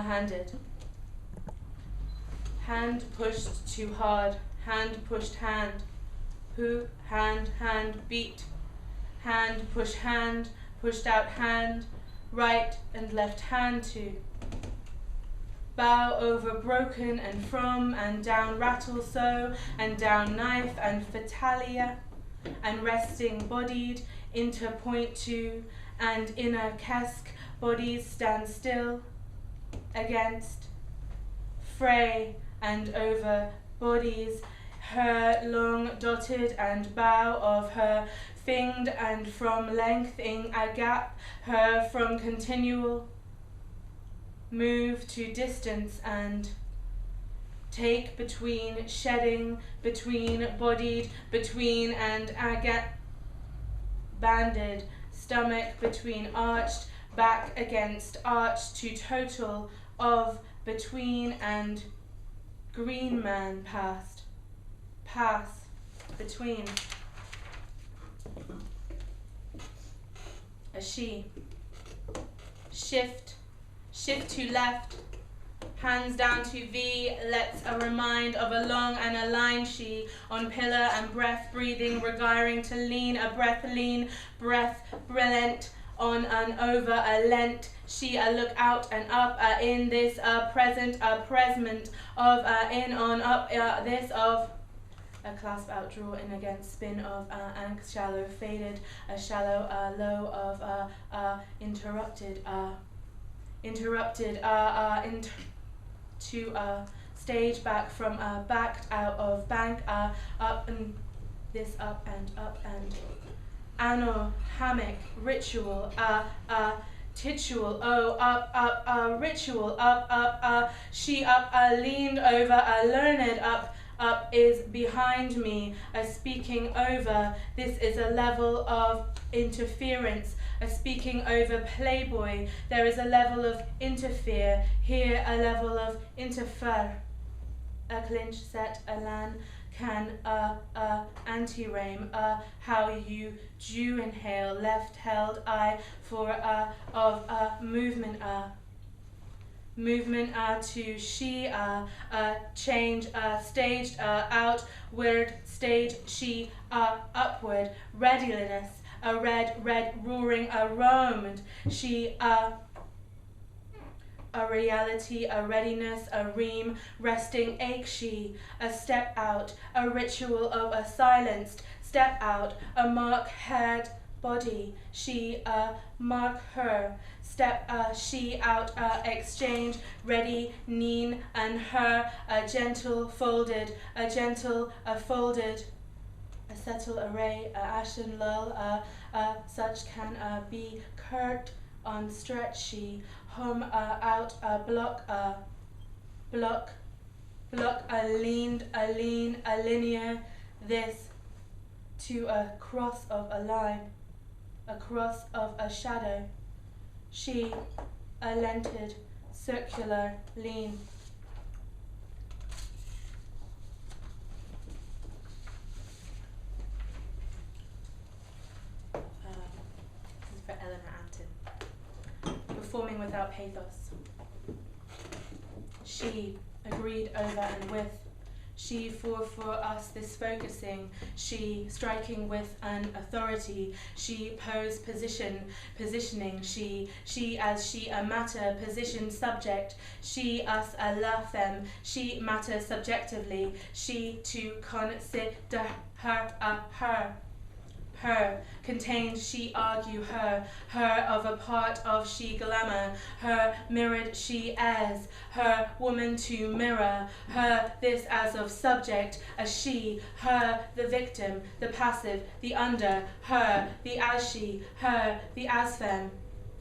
handed. Hand pushed too hard, hand pushed hand. Who, hand, beat. Hand, push hand, pushed out hand, right and left hand to. Bow over broken and from, and down rattle so, and down knife and fatalia, and resting bodied, into point to, and inner kesk, bodies stand still, against, fray, and over bodies, her long dotted and bow of her finged and from lengthening a gap, her from continual, move to distance and take between, shedding, between, bodied, between and agate, banded, stomach between, arched, back against, arch to total, of, between and green man past, pass, between. A she. Shift to left, hands down to V, lets a remind of a long and a line she, on pillar and breath, breathing, regiring to lean, a breath lean, breath, brilliant, on and over, a lent, she, a look out and up, a in this, a present, a present, of, a in, on, up, this, of, a clasp out, draw in against, spin of, and shallow, faded, a shallow, low of, interrupted, to stage back from, backed out of bank, up and this, up and anno, hammock, ritual, titual, oh, up, ritual, up, she up, leaned over, learned, up is behind me, a speaking over, this is a level of interference, a speaking over playboy, there is a level of interfere, here a level of interfer, a clinch set, a lan, can, anti-rame, how you Jew inhale, left held, I, for, of, movement, movement to she, change, staged, outward, stage, she, upward, readiness, a red, roaring, roamed, she, a reality, a readiness, a ream, resting, ache she, a step out, a ritual of a silenced, step out, a mark head, body, she, mark her, step, she out, exchange, ready, neen, and her, a gentle, folded, a gentle, a folded, a settle array, a ashen lull, such can, be curt, on stretch she, home, out, block, a leaned, a lean, a linear, this, to a cross of a line, a cross of a shadow, she, a lented, circular, lean. This is for Eleanor Anton. Performing without pathos. She, agreed over and with. She, for us, this focusing. She, striking with an authority. She, pose, positioning. She as she, a matter, position, subject. She, us, a la femme. She, matter, subjectively. She, to consider her, her, contained, she, argue, her of a part of she, glamour, her, mirrored, she, as, her, woman to mirror, her, this as of subject, a she, her, the victim, the passive, the under, her, the as she, her, the as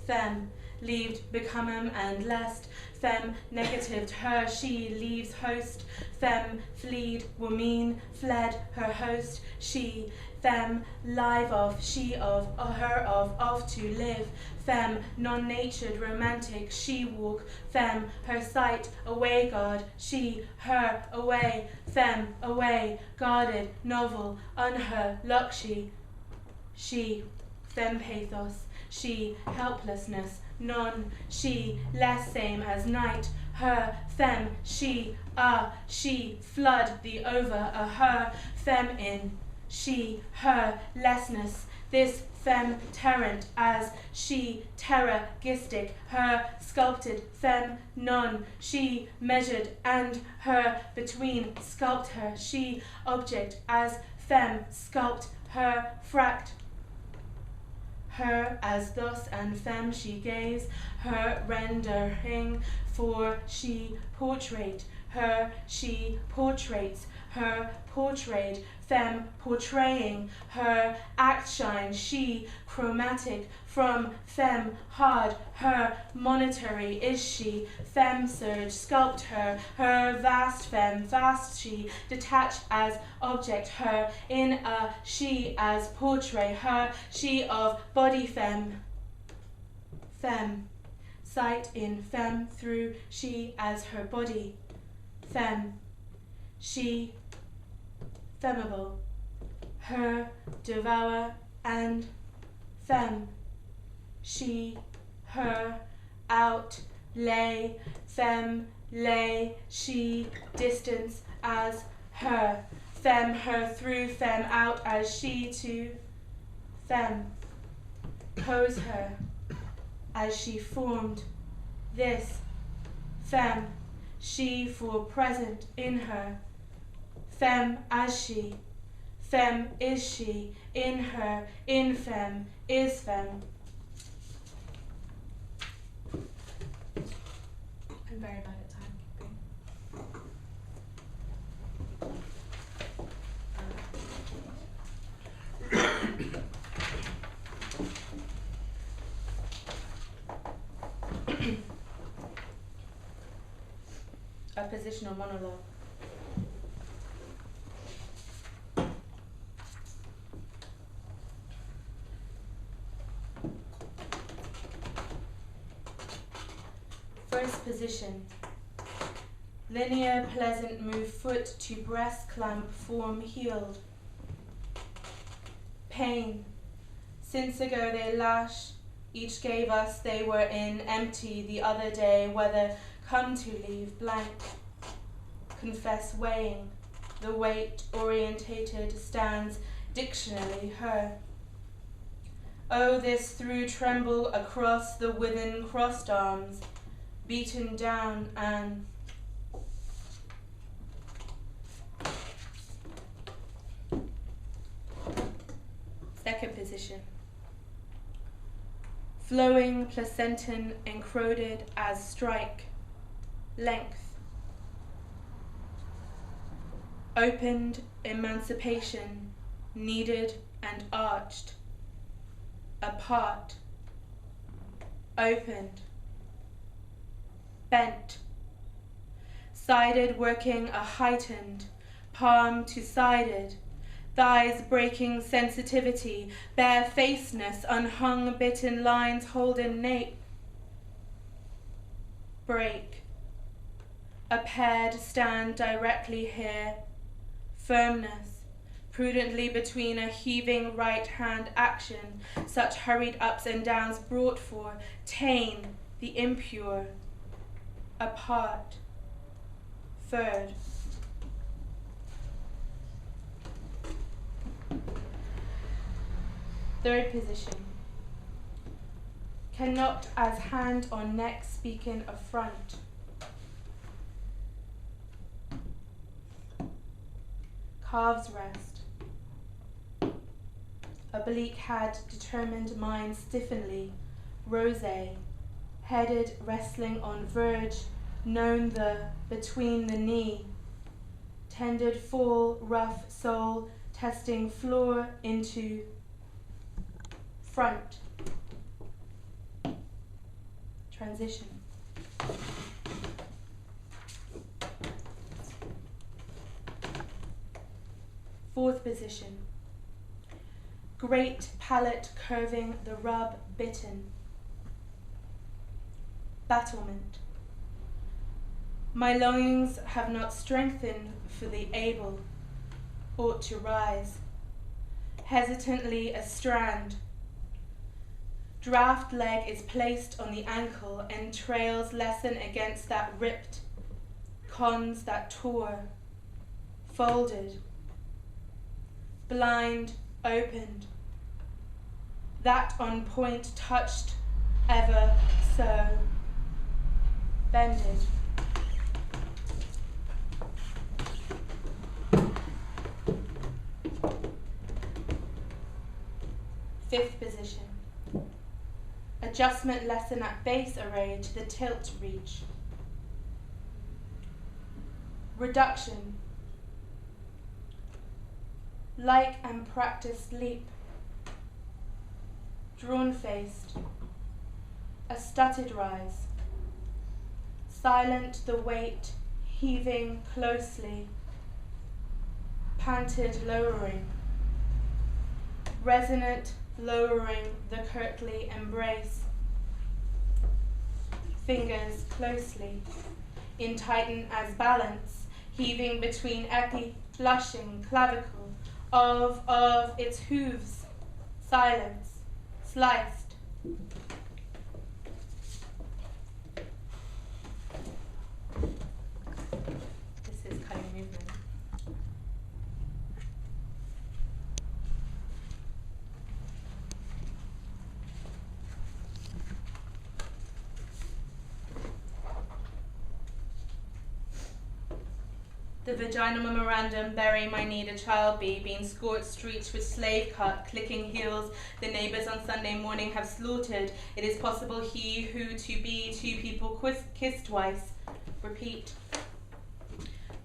femme, leaved, becomem and lest, femme, negatived, her, she, leaves host, femme, fleed, woman, fled, her host, she, femme, live of, she of, her of to live, femme, non-natured, romantic, she walk, femme, her sight, away God, she, her, away, femme, away, guarded, novel, unher, luxury, she, femme pathos, she, helplessness, non, she, less same as night, her, femme, she, she, flood, the over, a her, femme in, she, her, lessness, this femme terrant as she, terror, gistic, her, sculpted, femme, non, she, measured, and her, between, sculpt her, she, object, as femme, sculpt, her, fract, her, as thus, and femme, she gaze, her, rendering, for she, portrait, her, she, portraits, her, portrayed, femme, portraying, her, act shine, she, chromatic, from, femme, hard, her, monetary, is she, femme, surge, sculpt her, her, vast, femme, vast she, detached as object, her, in a, she, as portray, her, she of body, femme, femme, sight in femme, through, she, as her body, femme, she, femmable, her, devour, and femme, she, her, out, lay, femme, lay, she, distance, as her, femme, her, through, femme, out, as she, to, femme, pose her, as she formed, this, femme, she, for present, in her, femme, as she, femme, is she, in her, in femme, is femme. I'm very bad at timekeeping. A positional monologue. First position. Linear, pleasant move, foot to breast clamp, form healed. Pain. Since ago they lash, each gave us they were in, empty the other day, whether come to leave, blank. Confess weighing, the weight orientated stands dictionary her. Oh, this through tremble across the within crossed arms, beaten down and second position. Flowing placentan encroded as strike, length. Opened emancipation, needed and arched. Apart, opened. Bent. Sided working a heightened, palm to sided. Thighs breaking sensitivity, barefacedness, unhung bitten lines holden nape. Break. A paired stand directly here. Firmness, prudently between a heaving right hand action, such hurried ups and downs brought for, tame, the impure. Apart. Third. Third position. Cannot as hand on neck speaking affront. Calves rest. Oblique had determined mind stiffenly, rosé, headed wrestling on verge, known the between the knee, tended full rough sole, testing floor into front. Transition. Fourth position. Great palate curving the rub bitten. Battlement. My longings have not strengthened for the able, ought to rise. Hesitantly a strand. Draft leg is placed on the ankle, entrails lessen against that ripped, cons that tore, folded, blind opened, that on point touched ever so, bended. Fifth position. Adjustment lesson at base array to the tilt reach. Reduction. Like and practiced leap. Drawn-faced. A stuttered rise. Silent the weight, heaving closely. Panted lowering. Resonant lowering the curtly embrace. Fingers closely. In tighten as balance, heaving between epi, blushing, clavicle, of its hooves, silence, sliced. This is cutting movement. The vaginal memorandum, bury my need a child be, being scorched streets with slave cut, clicking heels, the neighbours on Sunday morning have slaughtered. It is possible he who to be two people kissed twice. Repeat.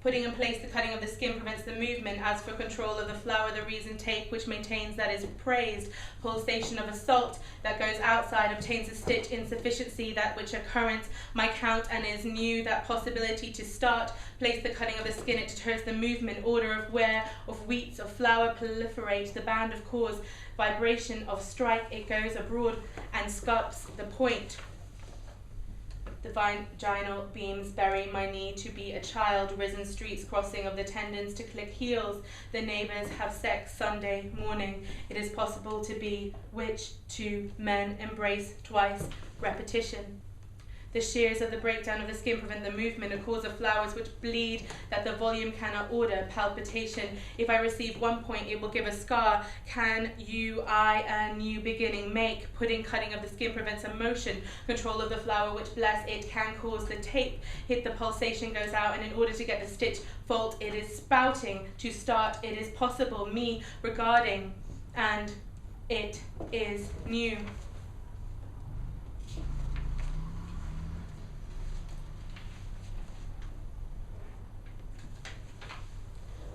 Putting in place the cutting of the skin prevents the movement. As for control of the flower, the reason take, which maintains that is praised. Pulsation of assault that goes outside obtains a stitch insufficiency, that which occurrence my count and is new, that possibility to start. Place the cutting of the skin, it deters the movement. Order of wear of wheats of flower proliferate. The band of cause, vibration of strike, it goes abroad and sculpts the point. The vaginal beams bury my need to be a child. Risen streets, crossing of the tendons to click heels. The neighbours have sex Sunday morning. It is possible to be which two men embrace twice. Repetition. The shears of the breakdown of the skin prevent the movement, a cause of flowers which bleed that the volume cannot order. Palpitation. If I receive 1 point, it will give a scar. Can you, I, a new beginning make? Putting cutting of the skin prevents a motion. Control of the flower which bless it can cause the tape. Hit the pulsation goes out, and in order to get the stitch fault, it is spouting. To start, it is possible. Me regarding, and it is new.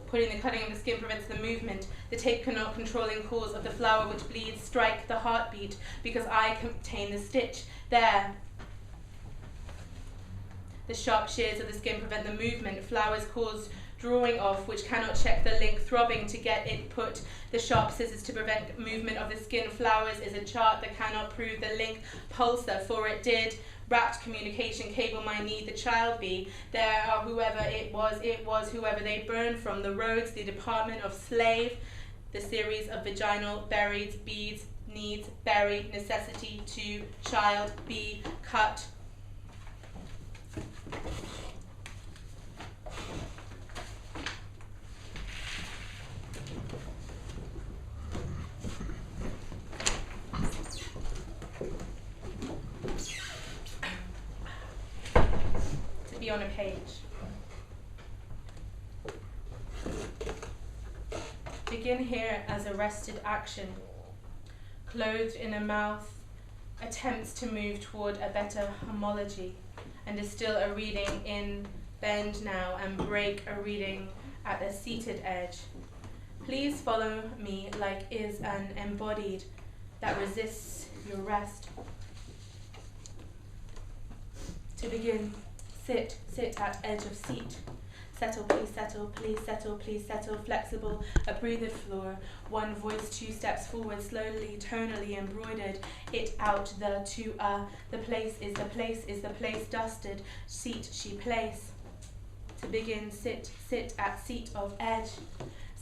Putting the cutting of the skin prevents the movement. The tape cannot controlling cause of the flower which bleeds strike the heartbeat, because I contain the stitch. There. The sharp shears of the skin prevent the movement. Flowers cause drawing off, which cannot check the link throbbing to get it put. The sharp scissors to prevent movement of the skin. Flowers is a chart that cannot prove the link. Pulsar, for it did. Wrapped communication cable, my need the child be. There are whoever it was whoever they burned from. The roads, the department of slave. The series of vaginal buried beads, needs, buried, necessity to child be cut. On a page. Begin here as arrested action. Clothed in a mouth, attempts to move toward a better homology, and is still a reading in bend now and break a reading at a seated edge. Please follow me like is an embodied that resists your rest. To begin, sit at edge of seat. Settle, please settle, please settle, please settle. Flexible, a breathed floor. One voice, 2 steps forward, slowly, tonally embroidered. It out, the to the place is the place is the place dusted. Seat she place. To begin, sit at seat of edge.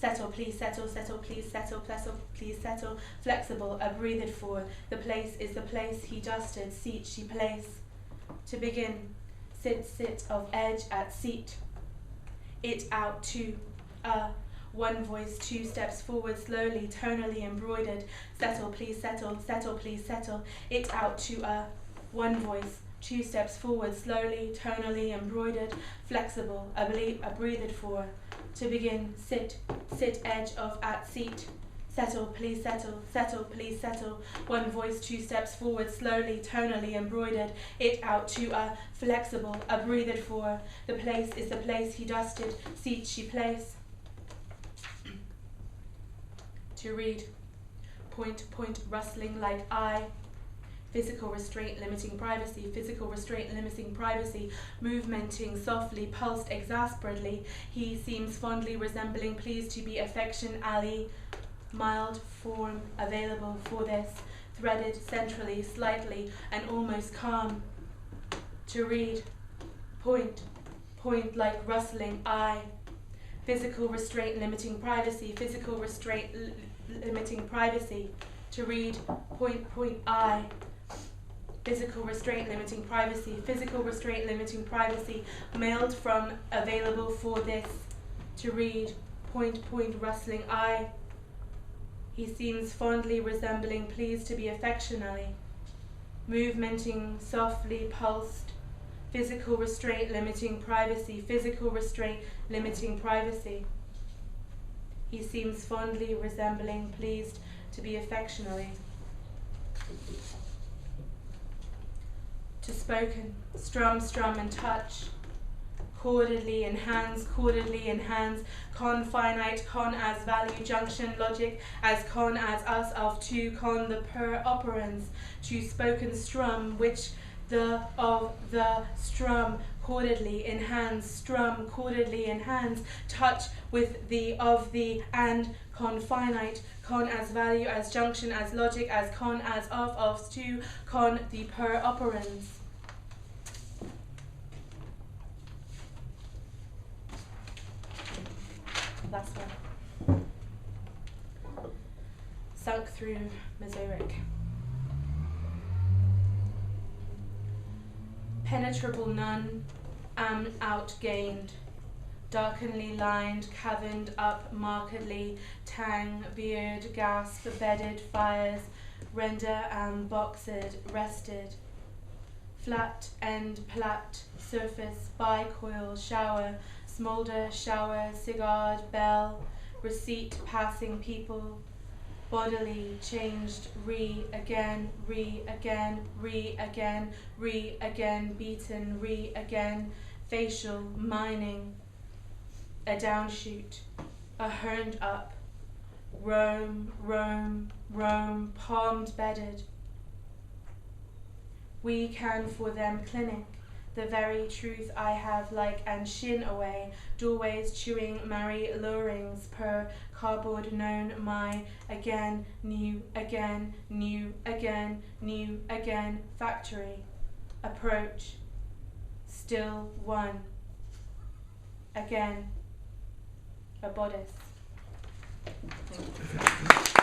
settle, please settle, settle, please settle, please settle, flexible, a breathed for, the place is the place, he dusted, seat, she place, to begin, sit, sit, of edge at seat, it out, to, one voice, 2 steps forward, slowly, tonally embroidered, settle, please settle, please settle, it out, to, one voice, 2 steps forward, slowly, tonally embroidered, flexible, a breathed for, to begin, sit, sit, edge of at seat, settle, please please settle, one voice, 2 steps forward, slowly, tonally embroidered, it out, to, flexible, a breathed for, the place is the place, he dusted, seat, she place, to read, point, point, rustling like I, physical restraint limiting privacy, physical restraint limiting privacy, movementing softly, pulsed exasperately, he seems fondly resembling pleased to be affection alley, mild form available for this, threaded centrally, slightly, and almost calm, to read, point, point like rustling I, physical restraint limiting privacy, physical restraint limiting privacy, to read, point, point I, physical restraint limiting privacy, physical restraint limiting privacy, mailed from available for this, to read, point, point, rustling I, he seems fondly resembling pleased to be affectionately, movementing softly pulsed, physical restraint limiting privacy, physical restraint limiting privacy, he seems fondly resembling pleased to be affectionately. To spoken, strum, strum and touch, cordedly in hands, con finite, con as value, junction, logic, as con as us, of to, con the per operans, to spoken strum, which the of the strum, cordedly in hands, strum, cordedly in hands, touch with the of the and, con finite, con as value, as junction, as logic, as con as of to, con the per operans. Last one. Sunk through Missouric. Penetrable none, am outgained, darkenly lined, caverned up markedly, tang, beard, gasp, bedded fires, render am boxed, rested, flat, end, plat, surface, bicoil, shower, smolder, shower, cigar, bell, receipt, passing people, bodily, changed, again, again, again, beaten, again, facial, mining, a downshoot, a hurned up, roam, palmed bedded. We can for them clinic, the very truth I have like and shin away, doorways chewing marry lurings per cardboard known my again, new again, new again, new again, factory, approach, still one, again, a bodice. Thank you.